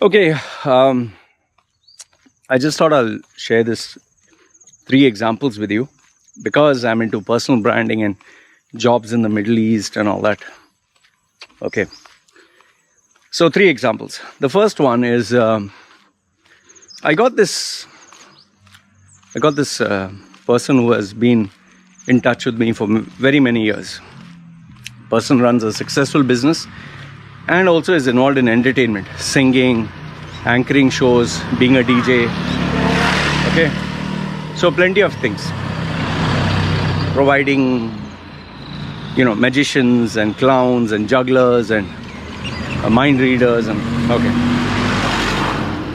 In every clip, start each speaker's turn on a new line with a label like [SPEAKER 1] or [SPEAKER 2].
[SPEAKER 1] Okay, I just thought I'll share this three examples with you because I'm into personal branding and jobs in the Middle East and all that. Okay, so three examples. The first one is I got this person who has been in touch with me for very many years. Person runs a successful business and also is involved in entertainment, singing, anchoring shows, being a DJ. Okay, so plenty of things, providing magicians and clowns and jugglers and mind readers and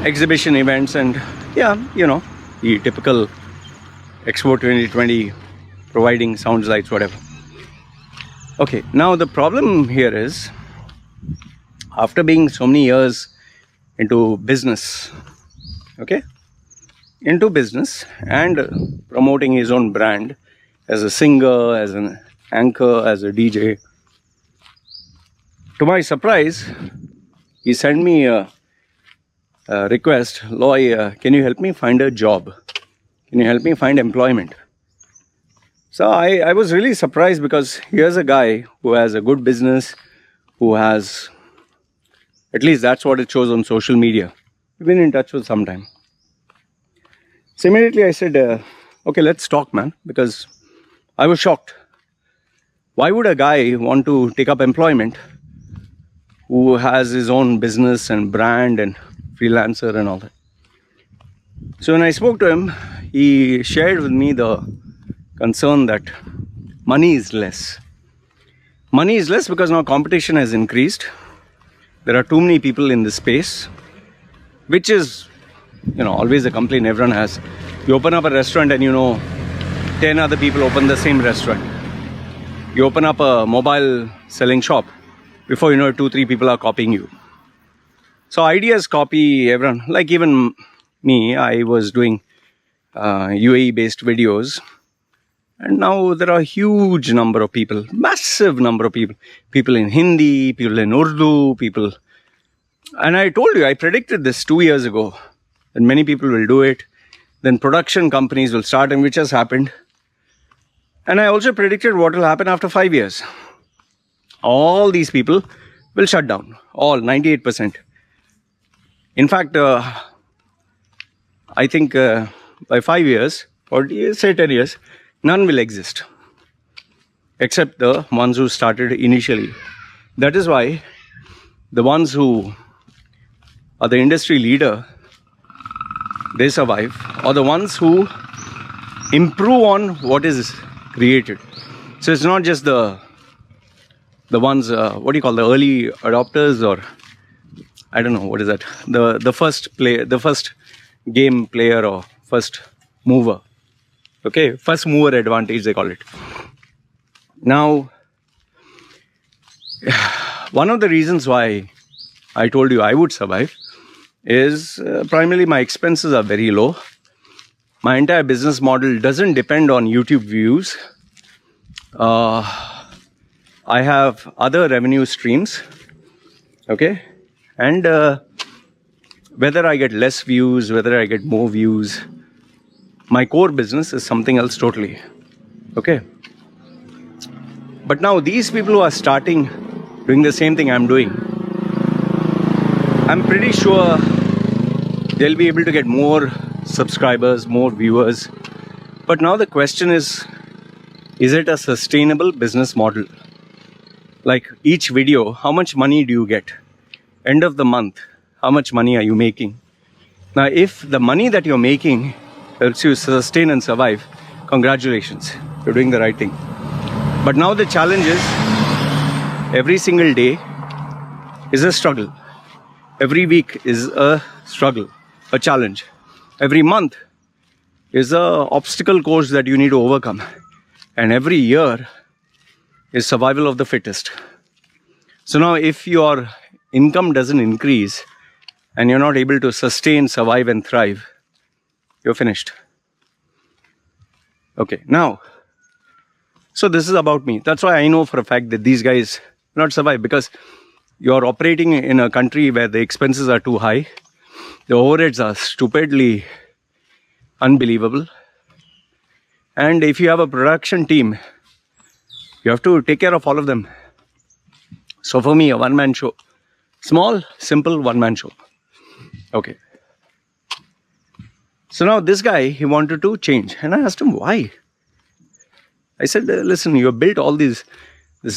[SPEAKER 1] exhibition events and the typical Expo 2020, providing sounds, lights, whatever. Okay, now the problem here is, after being so many years into business and promoting his own brand as a singer, as an anchor, as a DJ, to my surprise, he sent me a request. Loy, can you help me find a job? Can you help me find employment? So I was really surprised, because here's a guy who has a good business, who has, at least that's what it shows on social media, we've been in touch with some time. So immediately I said, okay, let's talk, man, because I was shocked. Why would a guy want to take up employment who has his own business and brand and freelancer and all that? So when I spoke to him, he shared with me the concern that money is less. Money is less because now competition has increased. There are too many people in this space, which is, always a complaint everyone has. You open up a restaurant and 10 other people open the same restaurant. You open up a mobile selling shop, before you know it, 2-3 people are copying you. So ideas copy everyone. Like even me, I was doing UAE based videos, and now there are a huge number of people, massive number of people in Hindi, people in Urdu, people. And I told you, I predicted this 2 years ago, that many people will do it. Then production companies will start, and which has happened. And I also predicted what will happen after 5 years. All these people will shut down, all 98%. In fact, I think by 5 years, or say 10 years, none will exist, except the ones who started initially. That is why the ones who are the industry leader, they survive, or the ones who improve on what is created. So it's not just the ones, what do you call, the early adopters, or I don't know, what is that? The first game player, or first mover. Okay, first mover advantage, they call it. Now, one of the reasons why I told you I would survive is primarily my expenses are very low. My entire business model doesn't depend on YouTube views. I have other revenue streams, okay? And whether I get less views, whether I get more views, my core business is something else totally, okay? But now these people who are starting doing the same thing I'm doing, I'm pretty sure they'll be able to get more subscribers, more viewers. But now the question is it a sustainable business model? Like each video, how much money do you get? End of the month, how much money are you making? Now, if the money that you're making helps you sustain and survive, congratulations, you're doing the right thing. But now the challenge is, every single day is a struggle. Every week is a struggle, a challenge. Every month is a obstacle course that you need to overcome. And every year is survival of the fittest. So now if your income doesn't increase and you're not able to sustain, survive and thrive, you're finished. Okay, now, so this is about me. That's why I know for a fact that these guys will not survive, because you're operating in a country where the expenses are too high, the overheads are stupidly unbelievable, and if you have a production team, you have to take care of all of them. So for me, a one-man show, small, simple one-man show. Okay. So now this guy, he wanted to change, and I asked him why. I said, listen, you have built all this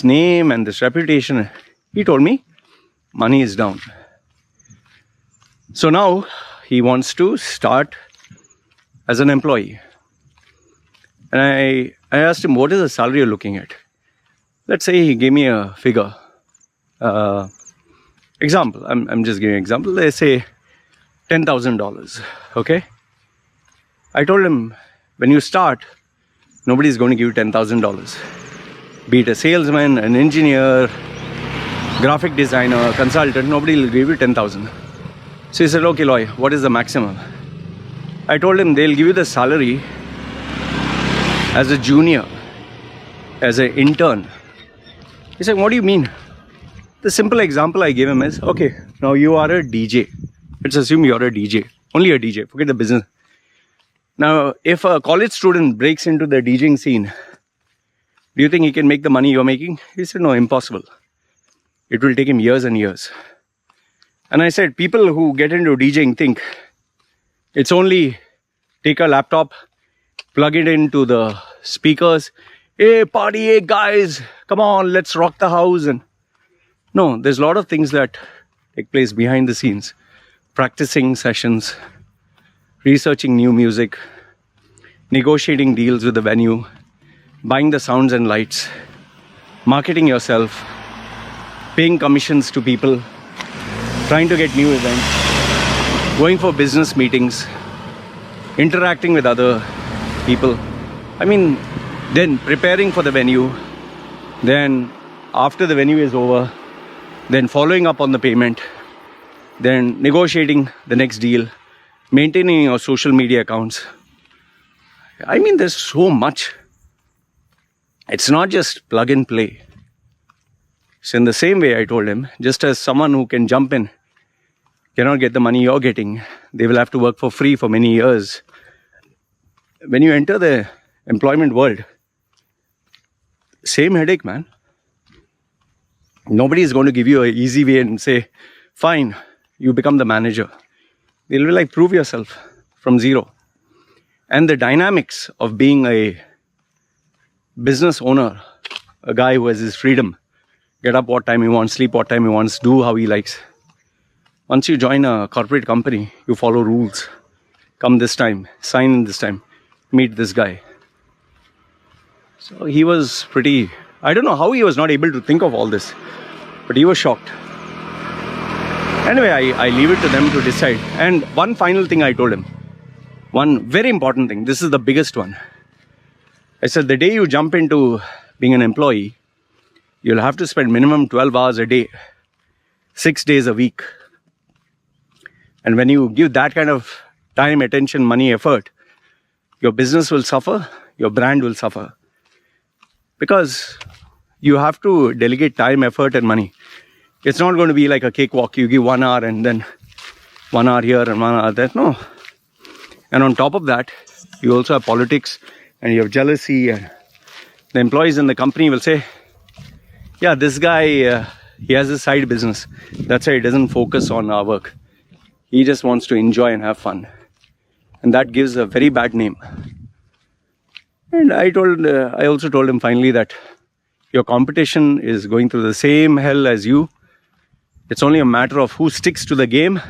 [SPEAKER 1] name and this reputation. He told me, money is down. So now he wants to start as an employee. And I asked him, what is the salary you're looking at? Let's say he gave me a figure. Example, I'm just giving an example. Let's say $10,000. Okay. I told him, when you start, nobody's going to give you $10,000. Be it a salesman, an engineer, graphic designer, consultant, nobody will give you 10,000. So he said, okay, Loy, what is the maximum? I told him they'll give you the salary as a junior, as an intern. He said, what do you mean? The simple example I gave him is, okay, now you are a DJ. Let's assume you're a DJ, only a DJ, forget the business. Now, if a college student breaks into the DJing scene, do you think he can make the money you're making? He said, no, impossible. It will take him years and years. And I said, people who get into DJing think it's only take a laptop, plug it into the speakers, hey, party, hey, guys, come on, let's rock the house. And no, there's a lot of things that take place behind the scenes. Practicing sessions, researching new music, negotiating deals with the venue, buying the sounds and lights, marketing yourself, paying commissions to people, trying to get new events, going for business meetings, interacting with other people. I mean, then preparing for the venue, then after the venue is over, then following up on the payment, then negotiating the next deal, maintaining your social media accounts. I mean, there's so much. It's not just plug and play. So in the same way, I told him, just as someone who can jump in cannot get the money you're getting, they will have to work for free for many years. When you enter the employment world, same headache, man. Nobody is going to give you an easy way and say, fine, you become the manager. They'll be like, prove yourself from zero. And the dynamics of being a business owner, a guy who has his freedom, get up what time he wants, sleep what time he wants, do how he likes. Once you join a corporate company, you follow rules. Come this time, sign in this time, meet this guy. So he was pretty, I don't know how he was not able to think of all this, but he was shocked. Anyway, I leave it to them to decide. And one final thing I told him, one very important thing, this is the biggest one. I said, the day you jump into being an employee, you'll have to spend minimum 12 hours a day, 6 days a week. And when you give that kind of time, attention, money, effort, your business will suffer, your brand will suffer. Because you have to delegate time, effort, and money. It's not going to be like a cakewalk. You give 1 hour and then 1 hour here and 1 hour there. No. And on top of that, you also have politics and you have jealousy. And the employees in the company will say, yeah, this guy, he has a side business. That's why he doesn't focus on our work. He just wants to enjoy and have fun. And that gives a very bad name. And I also told him finally that your competition is going through the same hell as you. It's only a matter of who sticks to the game.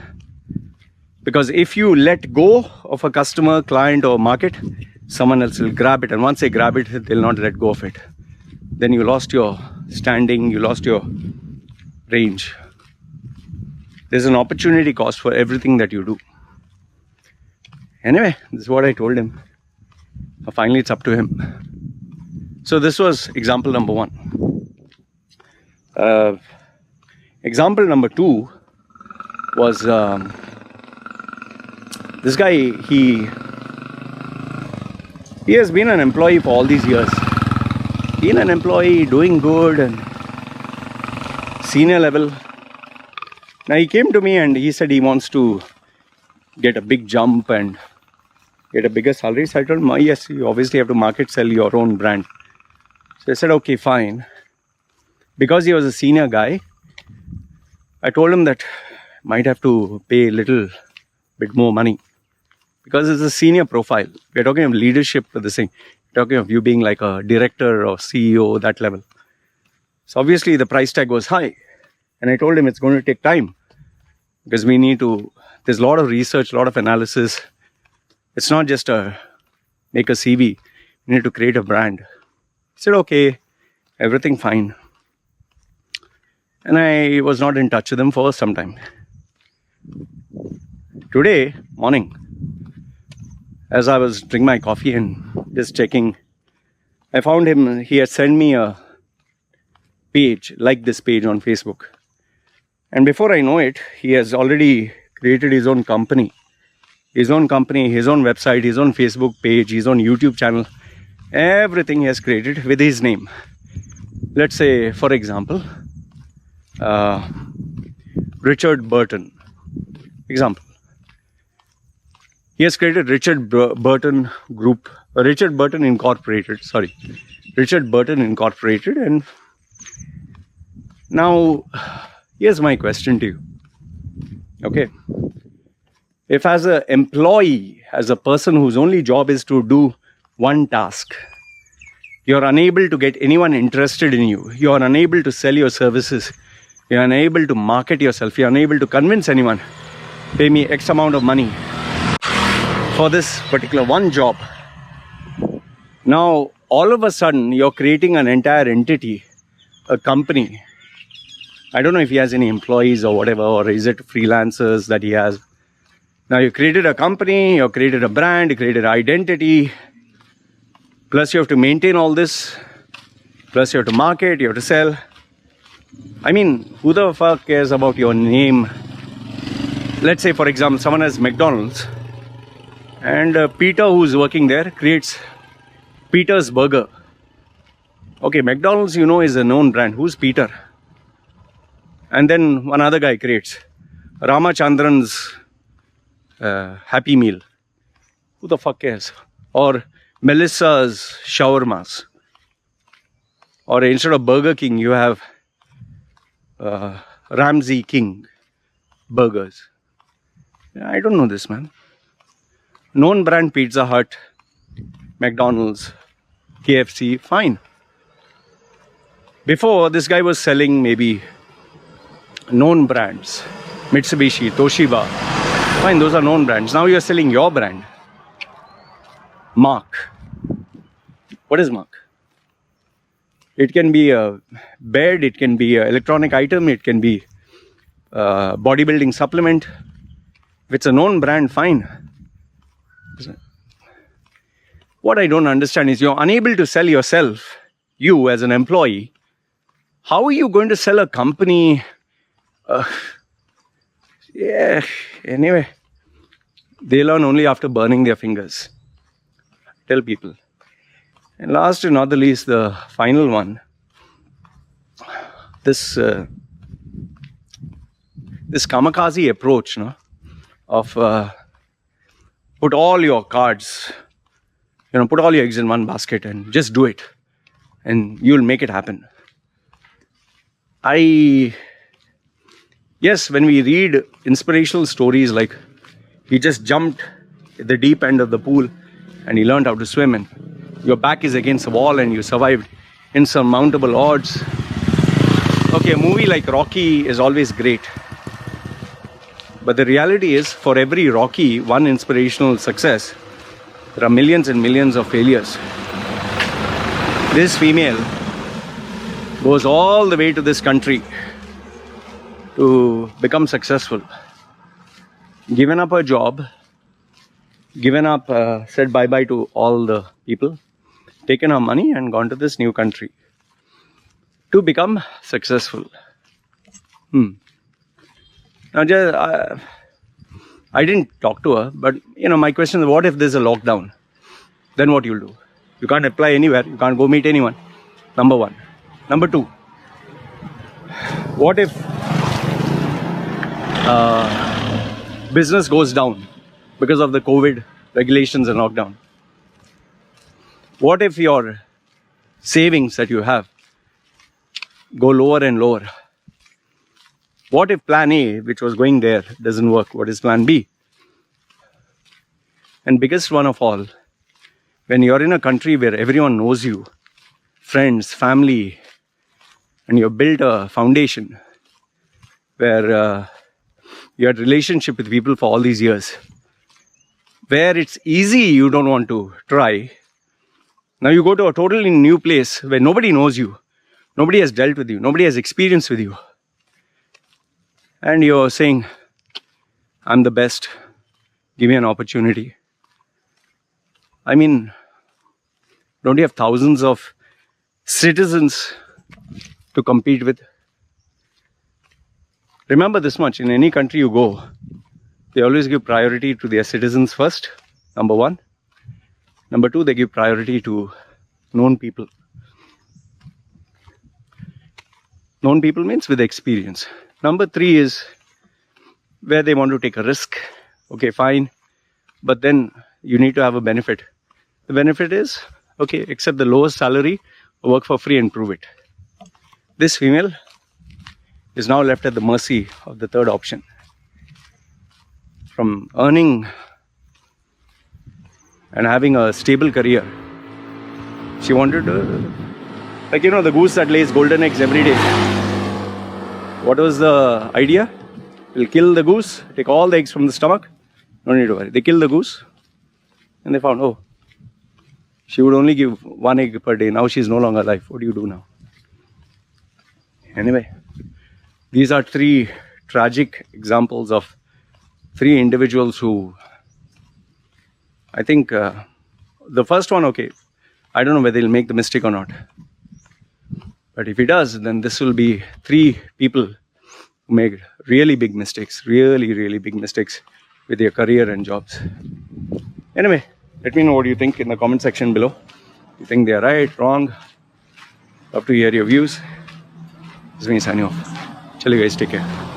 [SPEAKER 1] Because if you let go of a customer, client or market, someone else will grab it. And once they grab it, they'll not let go of it. Then you lost your standing, you lost your range. There's an opportunity cost for everything that you do. Anyway, this is what I told him. Finally, it's up to him. So this was example number 1. Example number 2 was this guy, he has been an employee for all these years. Been an employee, doing good and senior level. Now he came to me and he said he wants to get a big jump and get a bigger salary. So I told him, "Oh, yes, you obviously have to market sell your own brand." So I said, okay, fine. Because he was a senior guy, I told him that might have to pay a little bit more money because it's a senior profile. We're talking of leadership for this thing. We're talking of you being like a director or CEO, that level. So obviously the price tag was high. And I told him it's going to take time because we need to, there's a lot of research, a lot of analysis. It's not just make a CV. We need to create a brand. He said, okay, everything fine. And I was not in touch with him for some time. Today morning, as I was drinking my coffee and just checking, I found him. He had sent me a page, like this page on Facebook. And before I know it, he has already created his own company. His own website, his own Facebook page, his own YouTube channel. Everything he has created with his name. Let's say, for example, Richard Burton. Example. He has created Richard Burton Group, Richard Burton Incorporated, and now here's my question to you. Okay. If as an employee, as a person whose only job is to do one task, you're unable to get anyone interested in you, you're unable to sell your services, you're unable to market yourself, you're unable to convince anyone, pay me X amount of money for this particular one job. Now, all of a sudden, you're creating an entire entity, a company. I don't know if he has any employees or whatever, or is it freelancers that he has. Now, you created a company, you created a brand, you created an identity. Plus, you have to maintain all this. Plus, you have to market, you have to sell. I mean, who the fuck cares about your name? Let's say, for example, someone has McDonald's. And Peter, who's working there, creates Peter's Burger. Okay, McDonald's, is a known brand. Who's Peter? And then one other guy creates Ramachandran's Happy Meal. Who the fuck cares? Or Melissa's Shawarmas. Or instead of Burger King, you have Ramsey King Burgers. I don't know this, man. Known brand Pizza Hut, McDonald's, KFC, fine. Before, this guy was selling maybe known brands. Mitsubishi, Toshiba. Fine, those are known brands. Now you're selling your brand. Mark. What is Mark? It can be a bed, it can be an electronic item, it can be a bodybuilding supplement. If it's a known brand, fine. What I don't understand is you're unable to sell yourself, you as an employee. How are you going to sell a company? Anyway, they learn only after burning their fingers. Tell people. And last and not the least, the final one. This kamikaze approach, of put all your cards, put all your eggs in one basket and just do it, and you'll make it happen. Yes, when we read inspirational stories like he just jumped at the deep end of the pool and he learned how to swim, and your back is against the wall and you survived insurmountable odds. Okay, a movie like Rocky is always great. But the reality is, for every Rocky, one inspirational success, there are millions and millions of failures. This female goes all the way to this country to become successful. Given up her job, said bye-bye to all the people, taken her money and gone to this new country to become successful. Now, I didn't talk to her, but my question is, what if there's a lockdown? Then what you'll do? You can't apply anywhere. You can't go meet anyone. Number one. Number two, what if business goes down because of the COVID regulations and lockdown? What if your savings that you have go lower and lower? What if plan A, which was going there, doesn't work? What is plan B? And biggest one of all, when you're in a country where everyone knows you, friends, family, and you've built a foundation where you had relationship with people for all these years, where it's easy, you don't want to try. Now you go to a totally new place where nobody knows you, nobody has dealt with you, nobody has experience with you, and you're saying, I'm the best, give me an opportunity. I mean, don't you have thousands of citizens to compete with? Remember this much, in any country you go, they always give priority to their citizens first, number one. Number two, they give priority to known people. Known people means with experience. Number three is where they want to take a risk. Okay, fine. But then you need to have a benefit. The benefit is, okay, accept the lowest salary, work for free and prove it. This female is now left at the mercy of the third option. From earning and having a stable career, she wanted to, like, the goose that lays golden eggs every day. What was the idea? We'll kill the goose, take all the eggs from the stomach. No need to worry. They killed the goose and they found, oh, she would only give one egg per day. Now she's no longer alive. What do you do now? Anyway, these are three tragic examples of three individuals who, I think, the first one, okay, I don't know whether he'll make the mistake or not. But if he does, then this will be three people who make really big mistakes, really big mistakes with their career and jobs. Anyway, let me know what you think in the comment section below. You think they are right, wrong? Love to hear your views. This is me signing off. Chalo guys, take care.